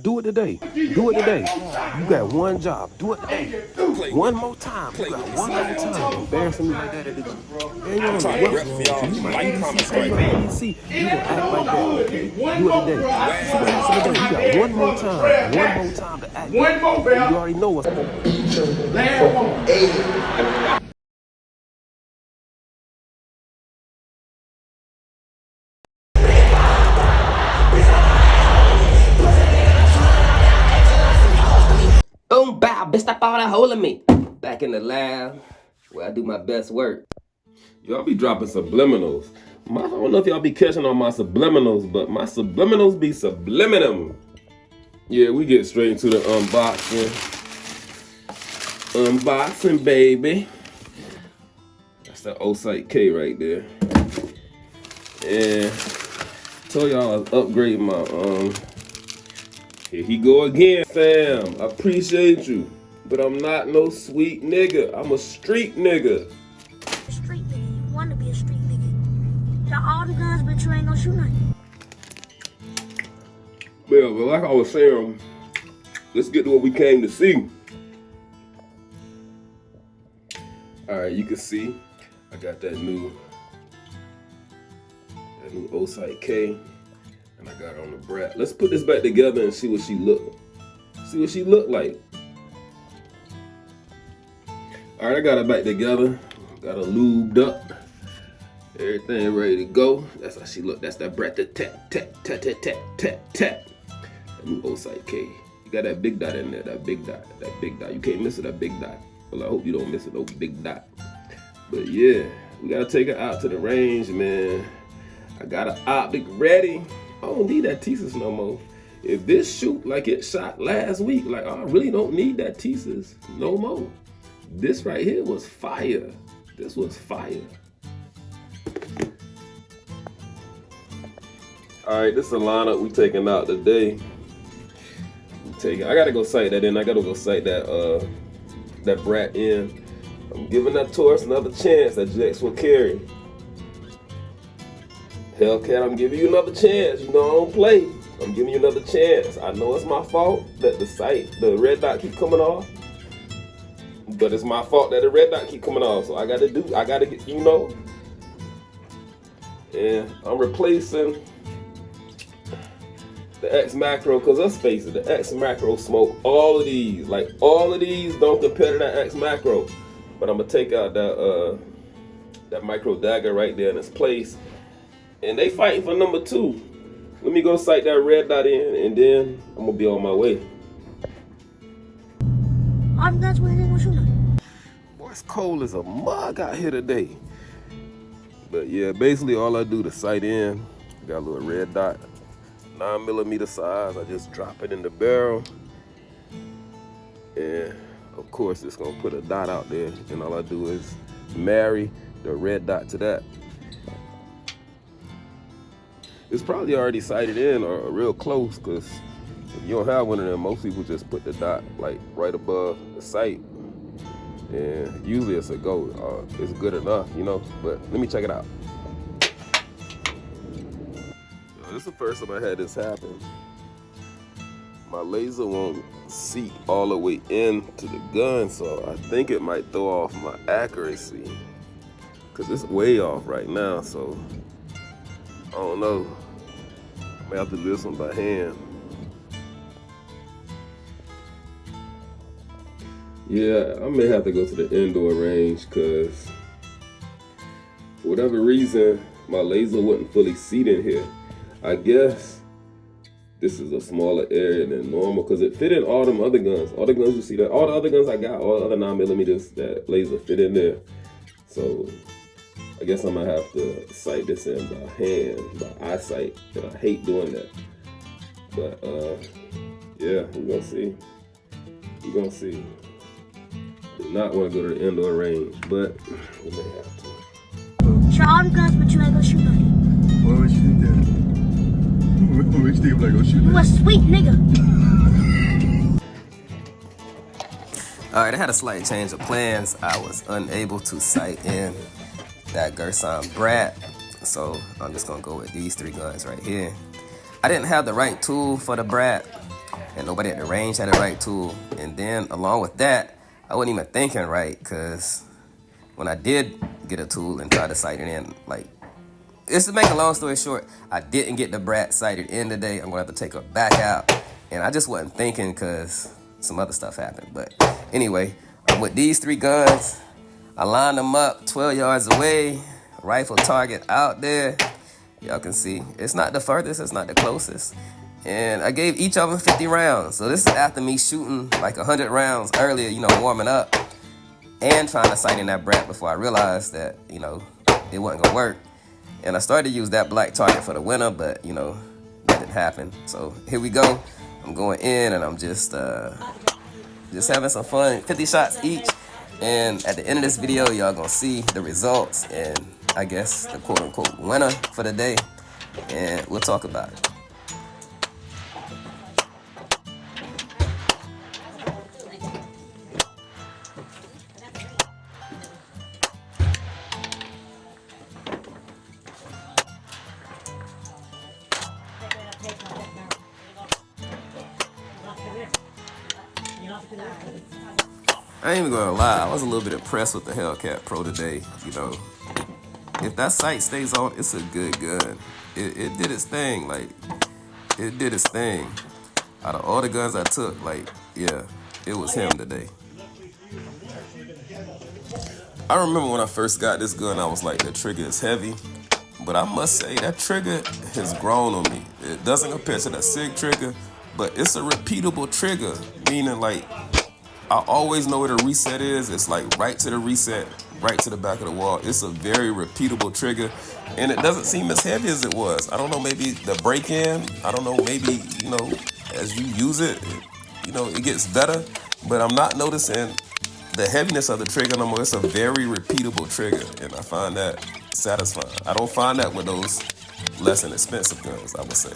Do it today. Do it today. You got one job. Do it today. One more time. You got one more time. Embarrassing me like that at the gym. I'm trying to rep for y'all. You might promise right now. You gonna act like that. Okay? Do it today. You got one more time. One more time to act. One more, man. You already know what's going on. Last one. Boom, bow, bitch, stop all that holding me. Back in the lab, where I do my best work. Y'all be dropping subliminals. I don't know if y'all be catching on my subliminals, but my subliminals be subliminum. Yeah, we get straight into the unboxing. Unboxing, baby. That's that O-Site K right there. And told y'all I was upgrading my here he go again, fam. I appreciate you, but I'm not no sweet nigga. I'm a street nigga. Street nigga, you want to be a street nigga. Got all the guns, but you ain't gonna shoot nothing. Yeah, but like I was saying, let's get to what we came to see. All right, you can see I got that new O-Site K. And I got her on the brat. Let's put this back together and see what she look. See what she look like. All right, I got her back together. Got her lubed up. Everything ready to go. That's how she look. That's that brat. Tap, tap, tap, tap, tap, tap, tap. That new O-Site K. You got that big dot in there. That big dot. That big dot. You can't miss it. That big dot. Well, I hope you don't miss it. No big dot. But yeah, we gotta take her out to the range, man. I got an optic ready. I don't need that thesis no more. If this shoot like it shot last week, like I really don't need that thesis no more. This right here was fire. This was fire. All right, this is the lineup we taking out today. I gotta go sight that in. I gotta go sight that that brat in. I'm giving that Taurus another chance. That Gx4 carry. Hellcat, I'm giving you another chance. You know I don't play. I'm giving you another chance. I know it's my fault that the red dot keep coming off. But it's my fault that the red dot keep coming off. So I gotta get, you know. And I'm replacing the X macro, because let's face it, the X macro smoke all of these. Like all of these don't compare to that X macro. But I'm gonna take out that micro dagger right there in its place. And they fighting for number 2. Let me go sight that red dot in, and then I'm gonna be on my way. That's where they gonna shoot nothing. Boy, it's cold as a mug out here today. But yeah, basically all I do to sight in, got a little red dot, 9mm size. I just drop it in the barrel. And of course it's gonna put a dot out there, and all I do is marry the red dot to that. It's probably already sighted in or real close, because if you don't have one of them, most people just put the dot like right above the sight. And usually it's a go. It's good enough, you know, but let me check it out. This is the first time I had this happen. My laser won't seat all the way into the gun, so I think it might throw off my accuracy, because it's way off right now, so I don't know. I may have to do this one by hand. Yeah, I may have to go to the indoor range, because for whatever reason, my laser wouldn't fully seat in here. I guess this is a smaller area than normal, because it fit in all them other guns. All the guns you see, all the other guns I got, all the other 9mm, that laser fit in there. So I guess I'm gonna have to sight this in by hand, by eyesight, and I hate doing that. But yeah, we're gonna see. We're gonna see. Do not want to go to the indoor range, but we may have to. Shoot all the guns, but you ain't gonna shoot nothing. Why would you think that? What makes you think I'm not gonna shoot You a nothing? sweet nigga. Alright, I had a slight change of plans. I was unable to sight in that Gerson Brat, so I'm just gonna go with these 3 guns right here. I didn't have the right tool for the Brat, and nobody at the range had the right tool. And then along with that, I wasn't even thinking right, because when I did get a tool and try to sight it in, like, just to make a long story short, I didn't get the Brat sighted in today. I'm gonna have to take her back out, and I just wasn't thinking because some other stuff happened. But anyway, with these 3 guns, I lined them up 12 yards away, rifle target out there. Y'all can see it's not the furthest, it's not the closest. And I gave each of them 50 rounds. So this is after me shooting like 100 rounds earlier, you know, warming up and trying to sight in that Brat before I realized that, you know, it wasn't gonna work. And I started to use that black target for the winner, but, you know, that didn't happen. So here we go. I'm going in and I'm just having some fun. 50 shots each. And at the end of this video, y'all gonna see the results and I guess the quote-unquote winner for the day. And we'll talk about it. I ain't even gonna lie, I was a little bit impressed with the Hellcat Pro today. You know, if that sight stays on, it's a good gun. It did its thing, like, it did its thing. Out of all the guns I took, like, yeah, it was him today. I remember when I first got this gun, I was like, the trigger is heavy. But I must say, that trigger has grown on me. It doesn't compare to the SIG trigger, but it's a repeatable trigger, meaning like, I always know where the reset is. It's like right to the reset, right to the back of the wall. It's a very repeatable trigger, and it doesn't seem as heavy as it was. I don't know, maybe the break-in, I don't know, maybe, you know, as you use it, you know, it gets better, but I'm not noticing the heaviness of the trigger no more. It's a very repeatable trigger, and I find that satisfying. I don't find that with those less inexpensive guns, I would say.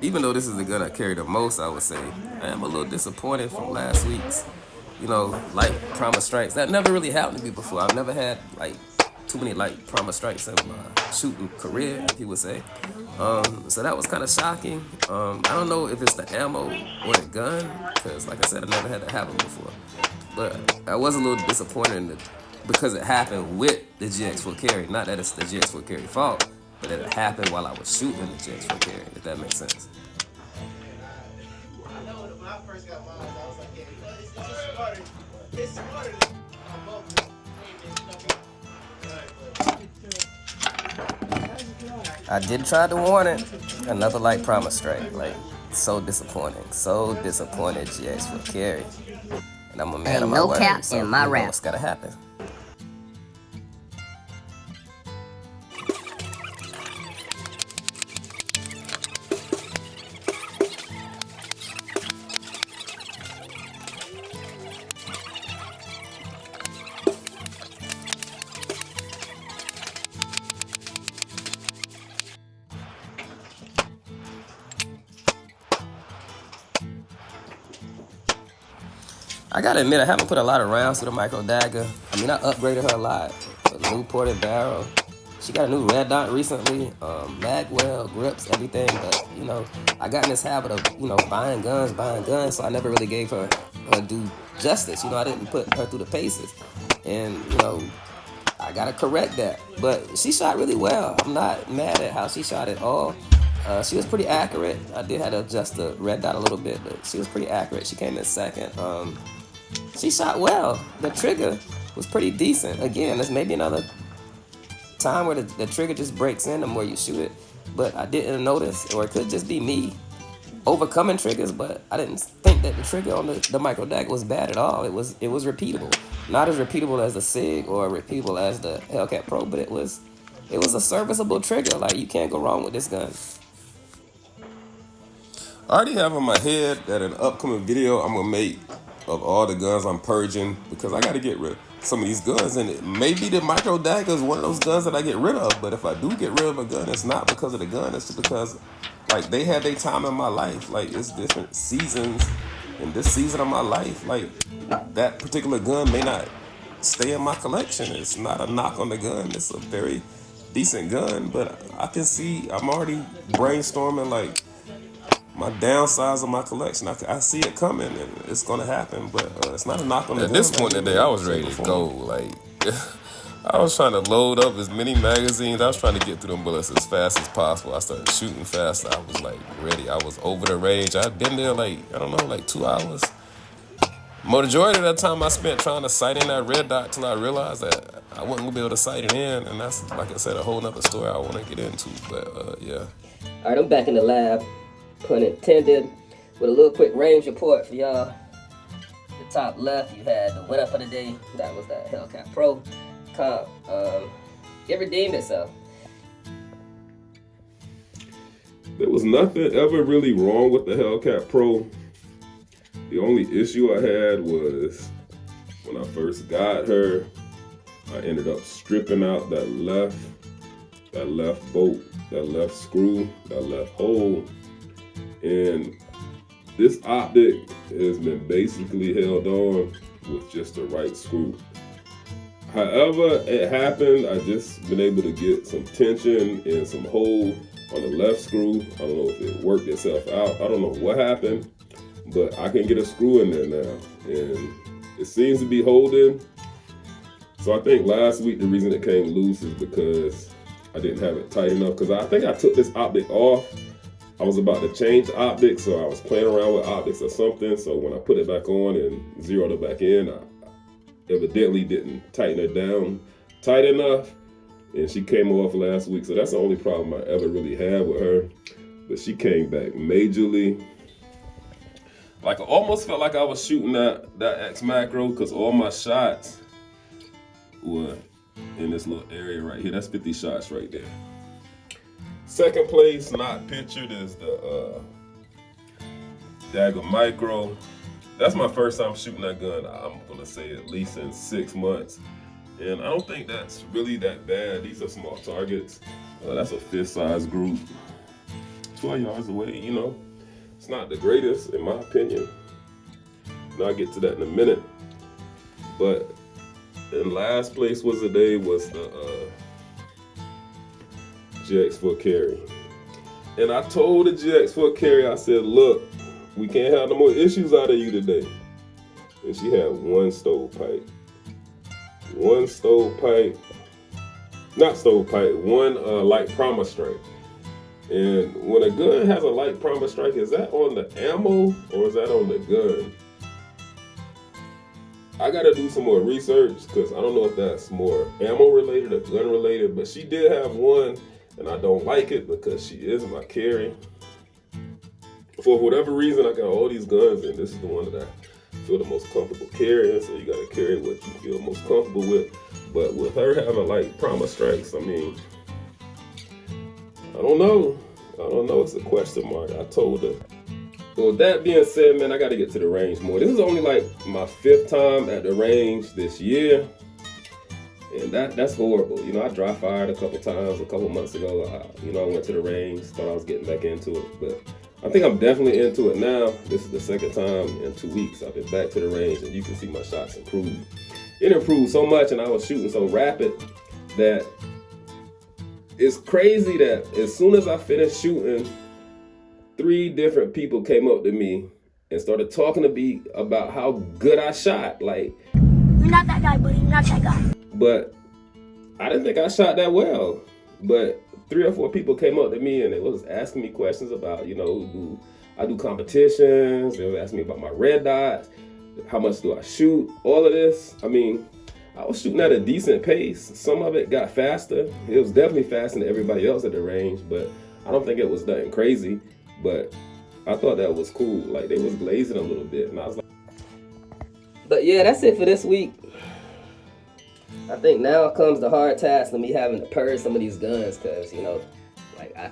Even though this is the gun I carry the most, I would say, I am a little disappointed from last week's, you know, light Promise strikes. That never really happened to me before. I've never had, like, too many light Promise strikes in my shooting career, if you would say. So that was kind of shocking. I don't know if it's the ammo or the gun, because, like I said, I never had that happen before. But I was a little disappointed in because it happened with the Gx4 carry. Not that it's the Gx4 carry fault, but that it happened while I was shooting the Gx4 carry, if that makes sense. I know when I first got mine, I was like, yeah, it's smarter. I did try to warn it. Another light Promise strike. Like, so disappointing. So disappointed, Gx4 carry. And I'm a man of my word. No cap so in my you know rap. what's gotta happen. I gotta admit, I haven't put a lot of rounds through the micro dagger. I mean, I upgraded her a lot. A new ported barrel. She got a new red dot recently. Magwell, grips, everything. But, you know, I got in this habit of, you know, buying guns. So I never really gave her due justice. You know, I didn't put her through the paces. And, you know, I gotta correct that. But she shot really well. I'm not mad at how she shot at all. She was pretty accurate. I did have to adjust the red dot a little bit, but she was pretty accurate. She came in second. She shot well. The trigger was pretty decent. Again, there's maybe another time where the trigger just breaks in the more you shoot it, but I didn't notice, or it could just be me overcoming triggers, but I didn't think that the trigger on the micro dagger was bad at all. It was repeatable. Not as repeatable as the SIG or repeatable as the Hellcat Pro, but it was a serviceable trigger. Like, you can't go wrong with this gun. I already have in my head that in an upcoming video I'm gonna make of all the guns I'm purging because I got to get rid of some of these guns. And maybe the micro dagger is one of those guns that I get rid of. But if I do get rid of a gun, it's not because of the gun. It's just because, like, they had their time in my life. Like, it's different seasons. In this season of my life, like, that particular gun may not stay in my collection. It's not a knock on the gun. It's a very decent gun. But I can see, I'm already brainstorming, like, my downsize of my collection. I see it coming and it's gonna happen, but it's not a knock on the gun. At this point in the day, I was ready to go. Like, I was trying to load up as many magazines. I was trying to get through them bullets as fast as possible. I started shooting fast. I was like ready. I was over the range. I'd been there like, I don't know, like 2 hours. Majority of that time I spent trying to sight in that red dot till I realized that I wasn't gonna be able to sight it in, and that's, like I said, a whole nother story I want to get into. But yeah. All right, I'm back in the lab, pun intended, with a little quick range report for y'all. The top left, you had the winner for the day. That was that Hellcat Pro comp. It redeemed itself. There was nothing ever really wrong with the Hellcat Pro. The only issue I had was when I first got her, I ended up stripping out that left bolt, that left screw, that left hole. And this optic has been basically held on with just the right screw. However it happened, I just been able to get some tension and some hold on the left screw. I don't know if it worked itself out. I don't know what happened, but I can get a screw in there now. And it seems to be holding. So I think last week the reason it came loose is because I didn't have it tight enough. Because I think I took this optic off. I was about to change the optics, so I was playing around with optics or something. So when I put it back on and zeroed it back in, I evidently didn't tighten it down tight enough. And she came off last week. So that's the only problem I ever really had with her. But she came back majorly. Like, I almost felt like I was shooting that X macro because all my shots were in this little area right here. That's 50 shots right there. Second place, not pictured, is the Dagger Micro. That's my first time shooting that gun, I'm gonna say at least in 6 months. And I don't think that's really that bad. These are small targets. That's a fist size group. 12 yards away, you know. It's not the greatest, in my opinion. And I'll get to that in a minute. But in last place was the Gx4 carry. And I told the Gx4 carry, I said, look, we can't have no more issues out of you today. And she had one stovepipe. One stovepipe, not stovepipe, one light primer strike. And when a gun has a light primer strike, is that on the ammo or is that on the gun? I gotta do some more research because I don't know if that's more ammo related or gun related, but she did have one and I don't like it because she is my carry. For whatever reason, I got all these guns and this is the one that I feel the most comfortable carrying, so you gotta carry what you feel most comfortable with. But with her having light primer strikes, I mean, I don't know. It's a question mark. I told her. So with that being said, man, I got to get to the range more. This is only like my 5th time at the range this year. And that's horrible. You know, I dry fired a couple times a couple months ago. I went to the range, thought I was getting back into it. But I think I'm definitely into it now. This is the 2nd time in 2 weeks I've been back to the range, and you can see my shots improve. It improved so much, and I was shooting so rapid that it's crazy that as soon as I finished shooting, 3 different people came up to me and started talking to me about how good I shot. Like, You're not that guy, buddy. You're not that guy. But I didn't think I shot that well. But 3 or 4 people came up to me and they was asking me questions about, do I do competitions? They were asking me about my red dots, how much do I shoot, all of this. I mean, I was shooting at a decent pace. Some of it got faster. It was definitely faster than everybody else at the range, but I don't think it was nothing crazy. But I thought that was cool. Like, they was glazing a little bit, and I was like. But yeah, that's it for this week. I think now comes the hard task of me having to purge some of these guns, because, like, I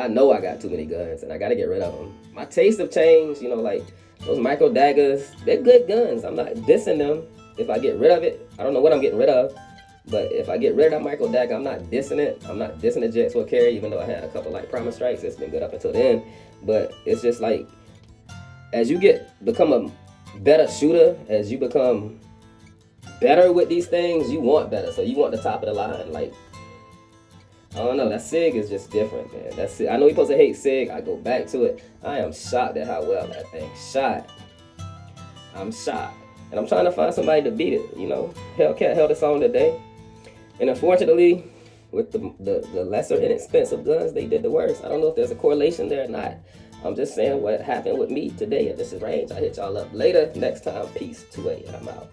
know I got too many guns, and I got to get rid of them. My tastes have changed, like, Those micro daggers, they're good guns. I'm not dissing them. If I get rid of it, I don't know what I'm getting rid of. But if I get rid of that micro dagger, I'm not dissing it. I'm not dissing the Gx4 carry, even though I had a couple like promise strikes. It's been good up until then. But it's just like, as you become a better shooter, as you become better with these things, you want better. So you want the top of the line. Like, I don't know, that SIG is just different, man. That's it. I know you're supposed to hate SIG. I go back to it. I am shocked at how well that thing shot. I'm shocked. And I'm trying to find somebody to beat it, you know. Hellcat held its own today. And unfortunately, with the lesser inexpensive guns, they did the worst. I don't know if there's a correlation there or not. I'm just saying what happened with me today at this range. I'll hit y'all up later. Next time, peace, 2A, and I'm out.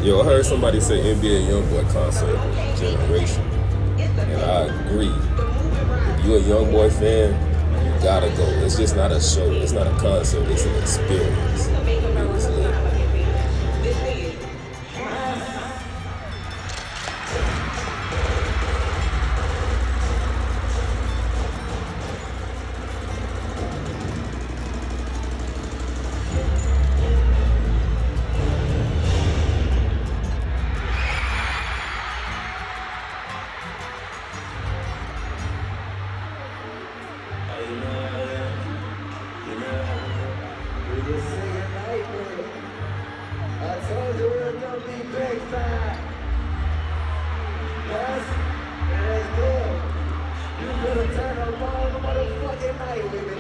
Yo, I heard somebody say NBA YoungBoy concert generation, and I agree. If you're a YoungBoy fan, you gotta go. It's just not a show. It's not a concert. It's an experience. It was lit. I told you we're gonna be big fat. Yes, let's go. You better turn up all the motherfucking night with me.